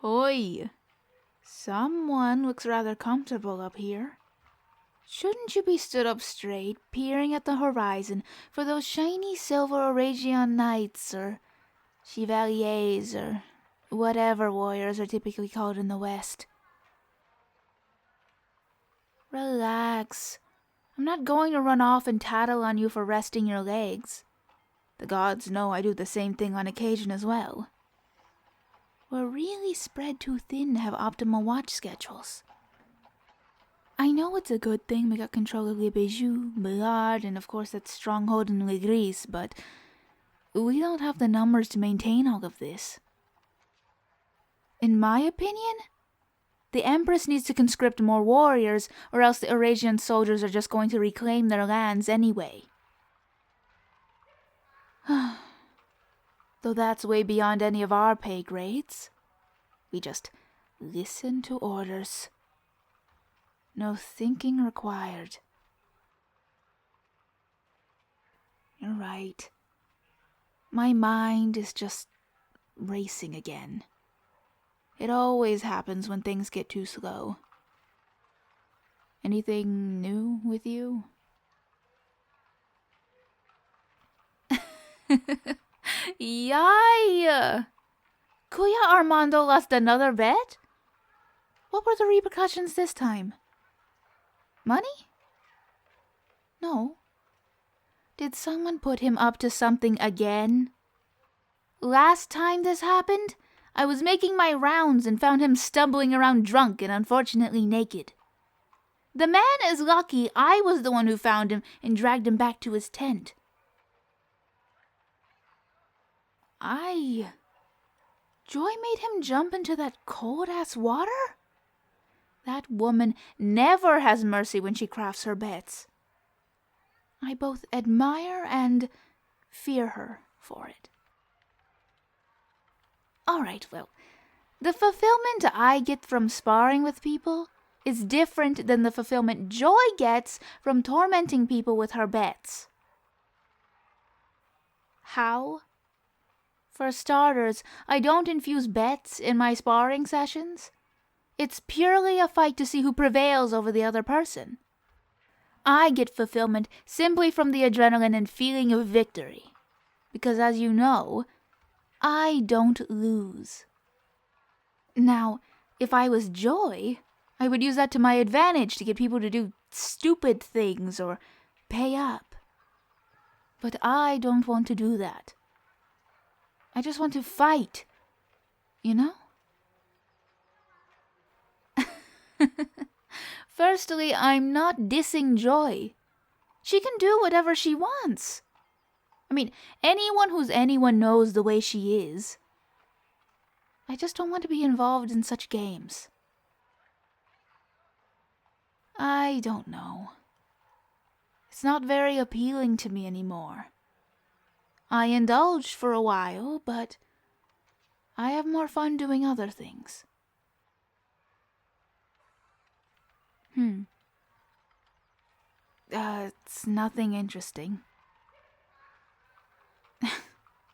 Hoi! Someone looks rather comfortable up here. Shouldn't you be stood up straight, peering at the horizon for those shiny silver Oragion Knights, or Chevaliers, or whatever warriors are typically called in the West? Relax. I'm not going to run off and tattle on you for resting your legs. The gods know I do the same thing on occasion as well. We're really spread too thin to have optimal watch schedules. I know it's a good thing we got control of Le Bijou, Ballard, and of course that stronghold in Le Gris, but we don't have the numbers to maintain all of this. In my opinion, the Empress needs to conscript more warriors, or else the Oragian soldiers are just going to reclaim their lands anyway. Though that's way beyond any of our pay grades. We just listen to orders. No thinking required. You're right. My mind is just racing again. It always happens when things get too slow. Anything new with you? Yay! Kuya Armando lost another bet? What were the repercussions this time? Money? No. Did someone put him up to something again? Last time this happened, I was making my rounds and found him stumbling around drunk and unfortunately naked. The man is lucky I was the one who found him and dragged him back to his tent. Joy made him jump into that cold-ass water? That woman never has mercy when she crafts her bets. I both admire and fear her for it. Alright, well, the fulfillment I get from sparring with people is different than the fulfillment Joy gets from tormenting people with her bets. How? For starters, I don't infuse bets in my sparring sessions. It's purely a fight to see who prevails over the other person. I get fulfillment simply from the adrenaline and feeling of victory. Because as you know, I don't lose. Now, if I was Joy, I would use that to my advantage to get people to do stupid things or pay up. But I don't want to do that. I just want to fight, you know? Firstly, I'm not dissing Joy. She can do whatever she wants. I mean, anyone who's anyone knows the way she is. I just don't want to be involved in such games. I don't know. It's not very appealing to me anymore. I indulged for a while, but I have more fun doing other things. It's nothing interesting.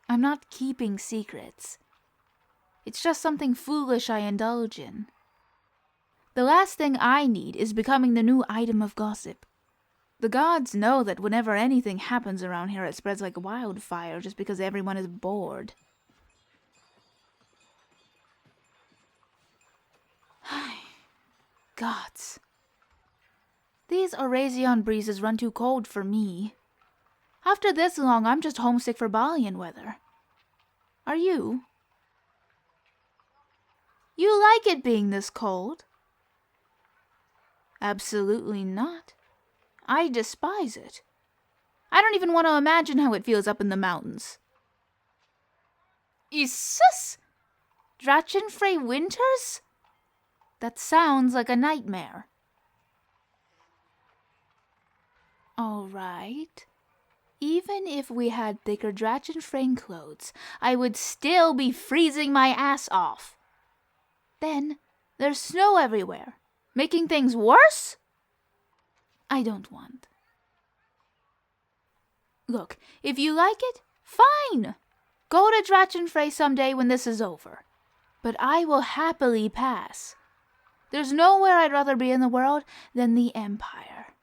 I'm not keeping secrets. It's just something foolish I indulge in. The last thing I need is becoming the new item of gossip. The gods know that whenever anything happens around here, it spreads like wildfire just because everyone is bored. Gods. These Orazion breezes run too cold for me. After this long, I'm just homesick for Balian weather. Are you? You like it being this cold? Absolutely not. I despise it. I don't even want to imagine how it feels up in the mountains. Isus! Drachenfrey winters? That sounds like a nightmare. All right. Even if we had thicker Drachenfrey clothes, I would still be freezing my ass off. Then there's snow everywhere, making things worse? I don't want. Look, if you like it, fine. Go to Drachenfrey someday when this is over. But I will happily pass. There's nowhere I'd rather be in the world than the Empire.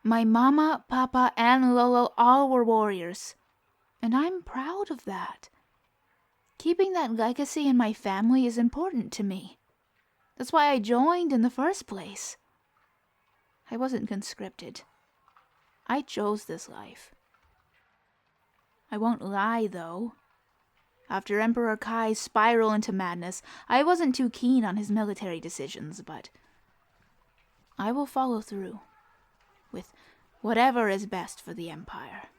My mama, papa, and Lolo all were warriors, and I'm proud of that. Keeping that legacy in my family is important to me. That's why I joined in the first place. I wasn't conscripted. I chose this life. I won't lie, though. After Emperor Kai's spiral into madness, I wasn't too keen on his military decisions, but I will follow through with whatever is best for the Empire.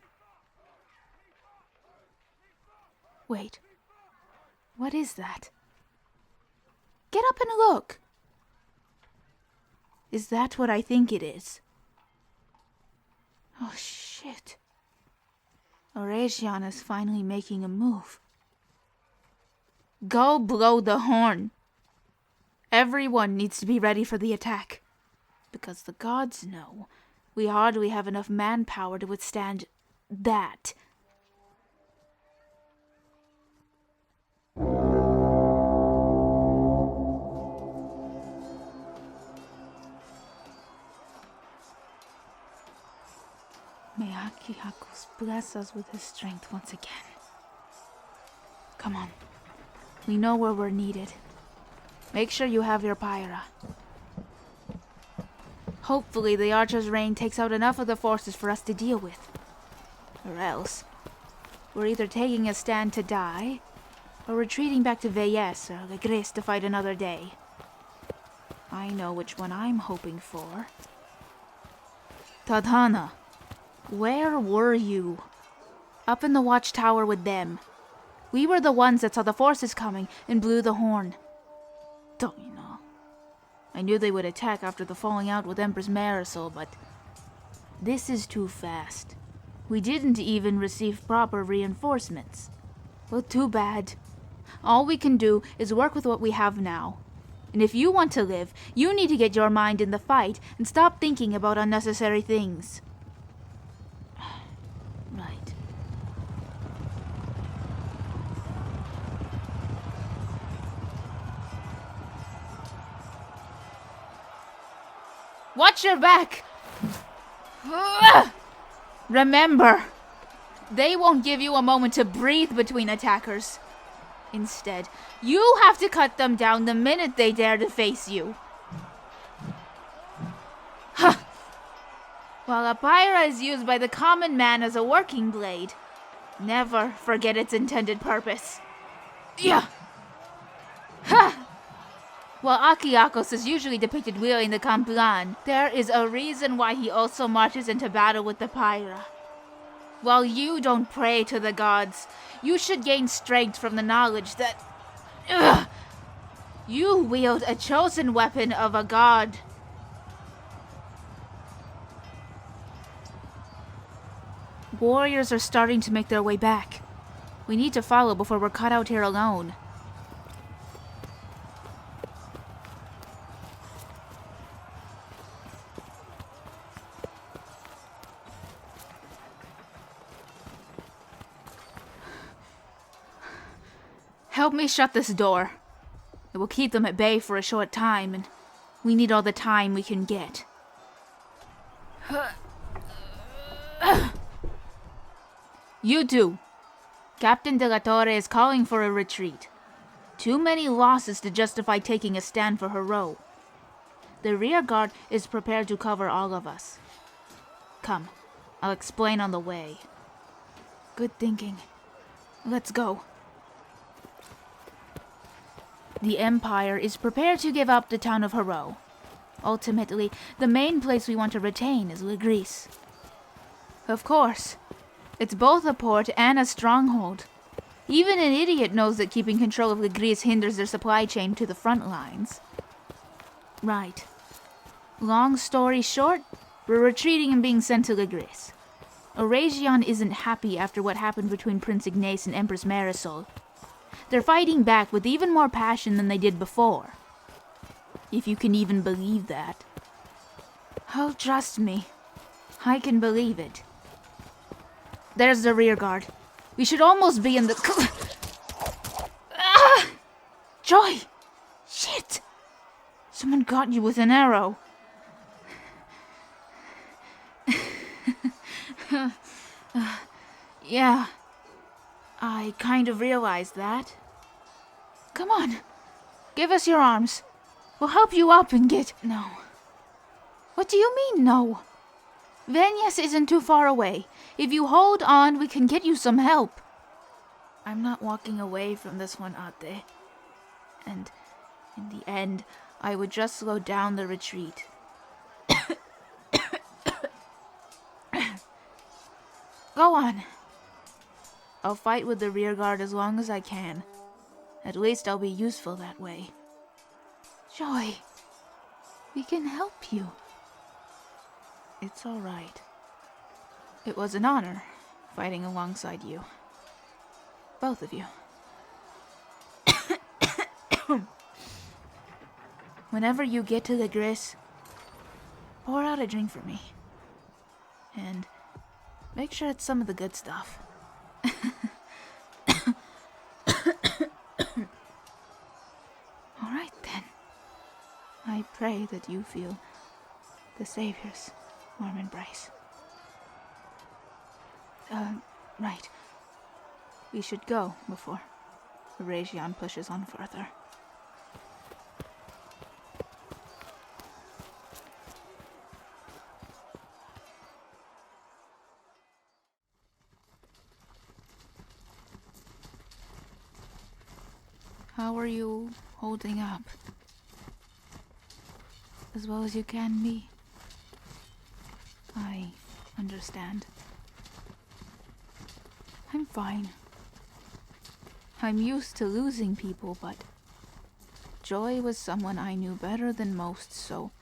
Wait, what is that? Get up and look! Is that what I think it is? Oh, shit. Oresian is finally making a move. Go blow the horn. Everyone needs to be ready for the attack. Because the gods know we hardly have enough manpower to withstand that. May Akiakos bless us with his strength once again. Come on. We know where we're needed. Make sure you have your pyra. Hopefully the Archer's Reign takes out enough of the forces for us to deal with. Or else, we're either taking a stand to die, or retreating back to Veyes or Le Gris to fight another day. I know which one I'm hoping for. Tadhana, where were you? Up in the watchtower with them. We were the ones that saw the forces coming and blew the horn. Don't you know? I knew they would attack after the falling out with Empress Marisol, but this is too fast. We didn't even receive proper reinforcements. Well, too bad. All we can do is work with what we have now. And if you want to live, you need to get your mind in the fight and stop thinking about unnecessary things. Right. Watch your back! Remember, they won't give you a moment to breathe between attackers. Instead, you have to cut them down the minute they dare to face you. While a pyra is used by the common man as a working blade, never forget its intended purpose. Yeah. While Akiakos is usually depicted wielding the Kamplan, there is a reason why he also marches into battle with the pyra. While you don't pray to the gods, you should gain strength from the knowledge that you wield a chosen weapon of a god. Warriors are starting to make their way back. We need to follow before we're caught out here alone. Help me shut this door. It will keep them at bay for a short time, and we need all the time we can get. You two. Captain de la Torre is calling for a retreat. Too many losses to justify taking a stand for her row. The rear guard is prepared to cover all of us. Come, I'll explain on the way. Good thinking. Let's go. The Empire is prepared to give up the town of Haro. Ultimately, the main place we want to retain is Le Gris. Of course, it's both a port and a stronghold. Even an idiot knows that keeping control of Le Gris hinders their supply chain to the front lines. Right. Long story short, we're retreating and being sent to Le Gris. Oresian isn't happy after what happened between Prince Ignace and Empress Marisol. They're fighting back with even more passion than they did before. If you can even believe that. Oh, trust me. I can believe it. There's the rear guard. We should almost be in the... Joy! Shit! Someone got you with an arrow. Yeah, I kind of realized that. Come on, give us your arms. We'll help you up and get... No. What do you mean, no? Venyas isn't too far away. If you hold on, we can get you some help. I'm not walking away from this one, Ate. And in the end, I would just slow down the retreat. Go on. I'll fight with the rear guard as long as I can. At least I'll be useful that way. Joy, we can help you. It's all right. It was an honor fighting alongside you. Both of you. Whenever you get to the Gris, pour out a drink for me. And make sure it's some of the good stuff. All right, then. I pray that you feel the Savior's warm embrace. Right. We should go before Region pushes on further. How are you holding up? As well as you can be. I understand. I'm fine. I'm used to losing people, but Joy was someone I knew better than most, so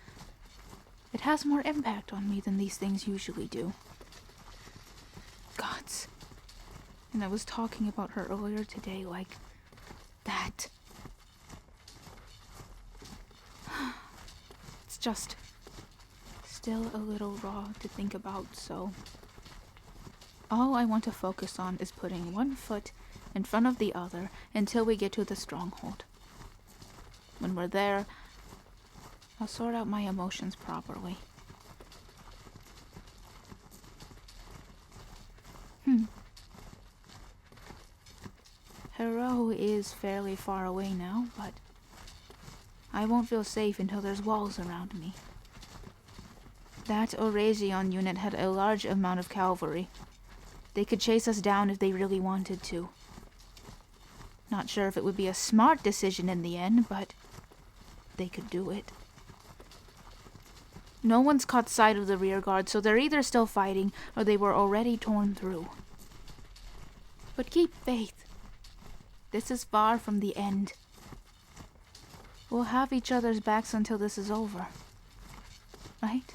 it has more impact on me than these things usually do. Gods. And I was talking about her earlier today like that. It's just still a little raw to think about, so all I want to focus on is putting one foot in front of the other until we get to the stronghold. When we're there, I'll sort out my emotions properly. Hero is fairly far away now, but I won't feel safe until there's walls around me. That Orazion unit had a large amount of cavalry. They could chase us down if they really wanted to. Not sure if it would be a smart decision in the end, but they could do it. No one's caught sight of the rear guard, so they're either still fighting or they were already torn through. But keep faith. This is far from the end. We'll have each other's backs until this is over. Right?